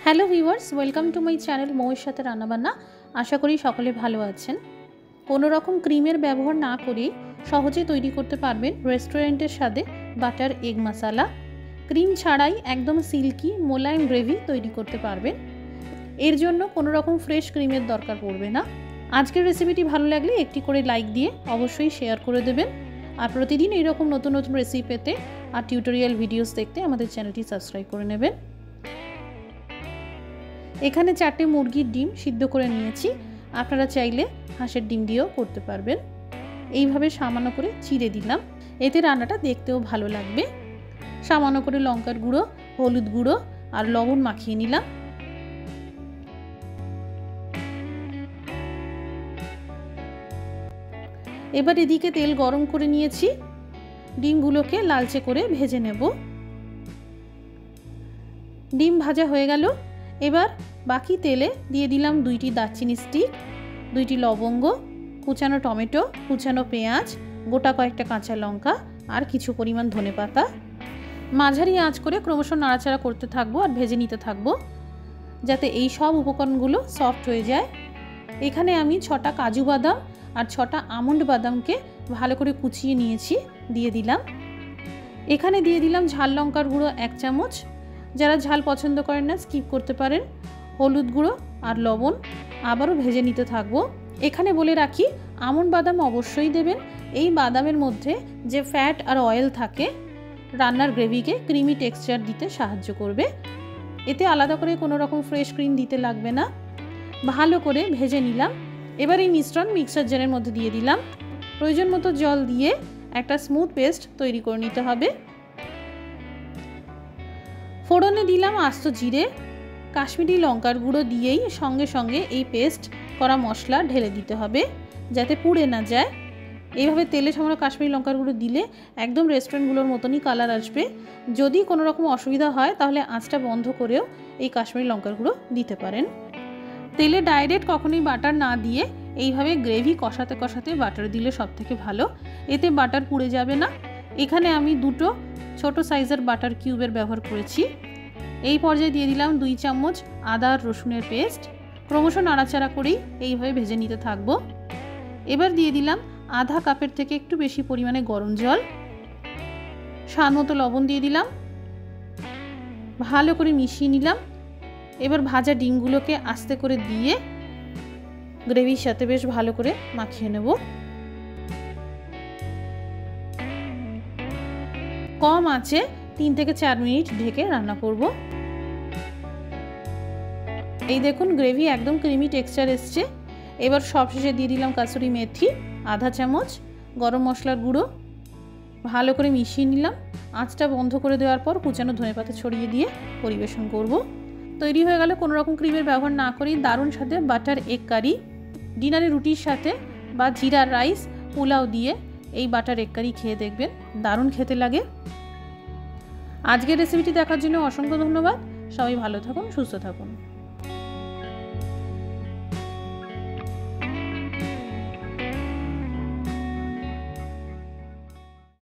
Hello viewers, welcome to my channel মৌয়ের সাথে রান্নাবান্না। আশা করি সকলে ভালো আছেন। কোনো রকম ক্রিমের ব্যবহার না করে সহজে তৈরি করতে পারবেন রেস্টুরেন্টের স্বাদে বাটার এগ মশালা। ক্রিম ছাড়াই একদম সিল্কি মোলায়েম গ্রেভি তৈরি করতে পারবেন। এর জন্য কোনো রকম ফ্রেশ ক্রিমের দরকার পড়বে না। আজকের রেসিপিটি ভালো লাগলে একটি করে লাইক দিয়ে অবশ্যই শেয়ার করে দেবেন। আর প্রতিদিন এইরকম নতুন নতুন রেসিপি পেতে আর টিউটোরিয়াল ভিডিওস দেখতে আমাদের চ্যানেলটি সাবস্ক্রাইব করে নেবেন। এখানে 4টে মুরগির ডিম সিদ্ধ করে নিয়েছি। আপনারা চাইলে হাঁসের ডিম দিয়েও করতে পারবেন। এইভাবে সামান্য করে চিড়ে দিলাম, এতে রান্নাটা দেখতেও ভালো লাগবে। সামান্য করে লঙ্কার গুঁড়ো, হলুদ গুঁড়ো আর লবণ মাখিয়ে নিলাম। এবার এদিকে তেল গরম করে নিয়েছি, ডিমগুলোকে লালচে করে ভেজে নেব। ডিম ভাজা হয়ে গেল। এবার বাকি তেলে দিয়ে দিলাম 2টি দারচিনি স্টিক, 2টি লবঙ্গ, কুচানো টমেটো, কুচানো পেঁয়াজ, গোটা কয়েকটা কাঁচা লঙ্কা আর কিছু পরিমাণ ধনেপাতা। মাঝারি আঁচ করে ক্রমশ নাড়াচাড়া করতে থাকবো আর ভেজে নিতে থাকবো, যাতে এই সব উপকরণগুলো সফট হয়ে যায়। এখানে আমি 6টা কাজু বাদাম আর 6টা আমন্ড বাদামকে ভালো করে কুচিয়ে নিয়েছি, দিয়ে দিলাম। এখানে দিয়ে দিলাম ঝাল লঙ্কার গুঁড়ো 1 চামচ, যারা ঝাল পছন্দ করেন না স্কিপ করতে পারেন। হলুদ গুঁড়ো আর লবণ আবারও ভেজে নিতে থাকবো। এখানে বলে রাখি, আমন্ড বাদাম অবশ্যই দেবেন। এই বাদামের মধ্যে যে ফ্যাট আর অয়েল থাকে রান্নার গ্রেভিকে ক্রিমি টেক্সচার দিতে সাহায্য করবে। এতে আলাদা করে কোনো রকম ফ্রেশ ক্রিম দিতে লাগবে না। ভালো করে ভেজে নিলাম। এবার এই মিশ্রণ মিক্সার জারের মধ্যে দিয়ে দিলাম। প্রয়োজন মতো জল দিয়ে একটা স্মুথ পেস্ট তৈরি করে নিতে হবে। ফোড়নে দিলাম আস্ত জিরে, কাশ্মীরি লঙ্কার গুঁড়ো দিয়েই সঙ্গে সঙ্গে এই পেস্ট করা মশলা ঢেলে দিতে হবে, যাতে পুড়ে না যায়। এইভাবে তেলে সামান্য কাশ্মীরি লঙ্কার গুঁড়ো দিলে একদম রেস্টুরেন্টগুলোর মতনই কালার আসবে। যদি কোনো রকম অসুবিধা হয় তাহলে আঁচটা বন্ধ করেও এই কাশ্মীরি লঙ্কার গুঁড়ো দিতে পারেন। তেলে ডাইরেক্ট কখনোই বাটার না দিয়ে এইভাবে গ্রেভি কষাতে কষাতে বাটার দিলে সবথেকে ভালো, এতে বাটার পুড়ে যাবে না। এখানে আমি 2টো ছোট সাইজের বাটার কিউবের ব্যবহার করেছি। এই পর্যায়ে দিয়ে দিলাম 2 চামচ আদা আর রসুনের পেস্ট। ক্রমশ নাড়াচাড়া করেই এইভাবে ভেজে নিতে থাকবো। এবার দিয়ে দিলাম আধা কাপের থেকে একটু বেশি পরিমাণে গরম জল, স্বাদ মতো লবণ দিয়ে দিলাম। ভালো করে মিশিয়ে নিলাম। এবার ভাজা ডিমগুলোকে আস্তে করে দিয়ে গ্রেভির সাথে বেশ ভালো করে মাখিয়ে নেব। কম আঁচে 3 থেকে 4 মিনিট ঢেকে রান্না করব। এই দেখুন গ্রেভি একদম ক্রিমি টেক্সচার এসছে। এবার সবশেষে দিয়ে দিলাম কাসুরি মেথি আধা চামচ, গরম মশলার গুঁড়ো। ভালো করে মিশিয়ে নিলাম। আঁচটা বন্ধ করে দেওয়ার পর কুচানো ধনেপাতা ছড়িয়ে দিয়ে পরিবেশন করব। তৈরি হয়ে গেল কোনো রকম ক্রিমের ব্যবহার না করেই দারুণ সাথে বাটার এগ কারি। ডিনারে রুটির সাথে বা জিরা রাইস, পোলাও দিয়ে এই বাটার এগ কারি খেয়ে দেখবেন, দারুণ খেতে লাগে। আজকের রেসিপিটি দেখার জন্য অসংখ্য ধন্যবাদ। সবাই ভালো থাকুন, সুস্থ থাকুন।